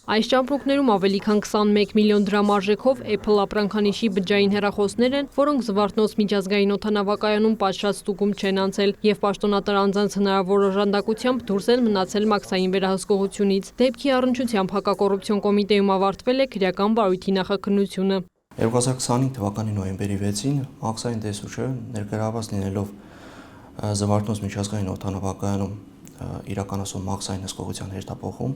Այս ճամպրուկներում ավելի քան 21 միլիոն դրամ արժեքով Apple ապրանքանիշի բջջային հեռախոսներ են, որոնք Զվարթնոց միջազգային օդանավակայանում պատշաճ ստուգում չեն անցել եւ պաշտոնատար անձանց հնարավոր օժանդակությամբ դուրս են մնացել մաքսային վերահսկողությունից։ Դեպքի առնչությամբ հակակոռուպցիոն կոմիտեում ավարտվել է քրեական բարույթի նախաքննությունը։ 2025 թվականի նոյեմբերի 6-ին մաքսային տեսուչը ներգրաված լինելով Զվարթնոց միջազգային օդանավակայանում իրականացում մաքսային հսկողության հերթափոխում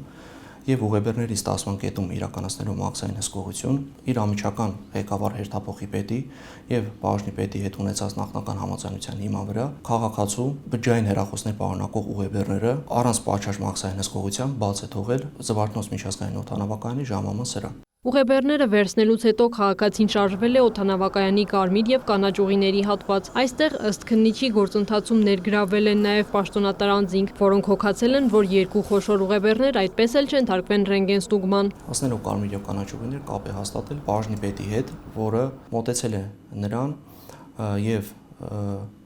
եւ ուղեբեռների ստացման կետում իրականացնելու մաքսային հսկողություն իր անմիջական ղեկավար հերթափոխի պետի եւ բաժնի պետի հետ ունեցած նախնական համաձայնության հիման վրա քաղաքացու բջջային հեռախոսներ պարունակող ուղեբեռները առանց պատշաճ մաքսային հսկողության բաց է թողել Զվարթնոց միջազգային օդանավակայանի ժամաման սրահ։ Ուղեբեռները վերցնելուց հետո քաղաքացին շարժվել է օդանավակայանի կարմիր եւ կանաչ ուղիների հատված։ Այստեղ ըստ քննիչի գործընթացում ներգրավել են նաեւ պաշտոնատար անձինք, որոնք հոգացել են, որ երկու խոշոր ուղեբեռներ այդպես էլ չընթարկվեն ռենտգեն ստուգման։ Հասնելով կարմիր եւ կանաչ ուղիներ կապ է հաստատել բաժնի պետի հետ, որը մոտեցել է նրան եւ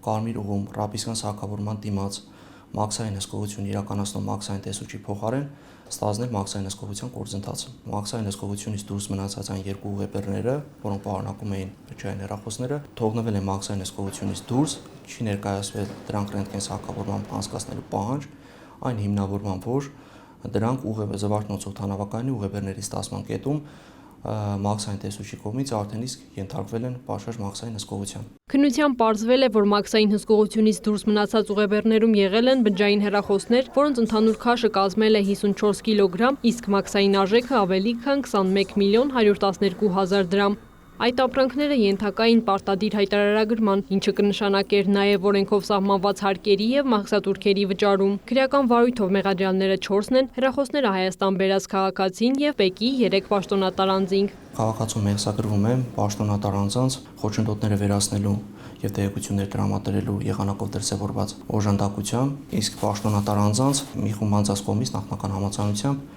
կարմիր ուղում ռապիսկան սահակավորման դիմաց մաքսային հսկողություն իրականացնող մաքսային տեսուչի փոխարեն ստանձնել մաքսային հսկողության գործընթացը։ Մաքսային հսկողությունից դուրս մնացած այն երկու ուղեբեռները, որոնք պարունակում էին բջջային հեռախոսները, թողնվել են մաքսային հսկողությունից դուրս, չի ներկայացվել դրանք ռենտգեն սահակավորմամբ անցկացնելու պահանջ, այն հիմնավորման, որ դրանք Զվարթնոց օդանավակայանի ուղեբեռների ստացման կետում մաքսային տեսուչի կողմից արդեն իսկ ենթարկվել են պատշաճ մաքսային հսկողության։ Քննությամբ պարզվել է, որ մաքսային հսկողությունից դուրս մնացած ուղեբեռներում եղել են բջջային հեռախոսներ, որոնց ընդհանուր քաշը կազմել է 54 կիլոգրամ, իսկ մաքսային արժեքը ավելի քան 21 միլիոն 112 հազար դրամ։ Այդ ապրանքները ենթակա էին պարտադիր հայտարարագրման, ինչը կնշանակեր նաև օրենքով սահմանված հարկերի եւ մաքսատուրքերի վճարում։ Քրեական վարույթով մեղադրյալները 4-ն են, հեռախոսները Հայաստան բերած քաղաքացին եւ ՊԵԿ-ի 3 պաշտոնատար անձինք։ Քաղաքացուն մեղսագրվում է պաշտոնատար անձանց խոչընդոտները վերացնելու եւ տեղեկություններ տրամադրելու եղանակով դրսեւորված օժանդակությամբ, իսկ պաշտոնատար անձանց մի խումբ անձանց կողմից նախնական համաձայնությամբ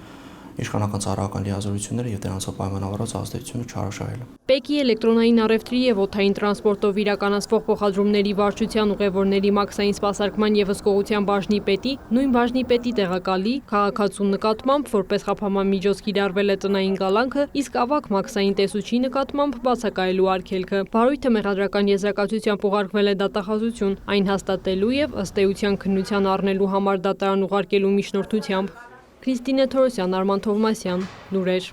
իշխանական ծառայական լիազորությունները եւ դրանցով պայմանավորված ազդեցությունը չարաշահելը։ ՊԵԿ-ի էլեկտրոնային առևտրի եւ օդային տրանսպորտով իրականացվող փոխադրումների վարչության ուղևորների մաքսային սպասարկման եւ հսկողության բաժնի պետի, նույն բաժնի պետի տեղակալի, քաղաքացու նկատմամբ որպես խափանման միջոց կիրառվել է տնային կալանքը, իսկ ավագ մաքսային տեսուչի նկատմամբ բացակայելու արգելքը։ Բարույթը մեղադրական եզրակացությամբ ուղարկվել է դատախազություն, այն հաստատելու եւ ըստ էության քննության առնելու համար դատարան ուղարկելու միջնորդությամբ։ Քրիստինե Թորոսյան, Արման Թովմասյան, լուրեր։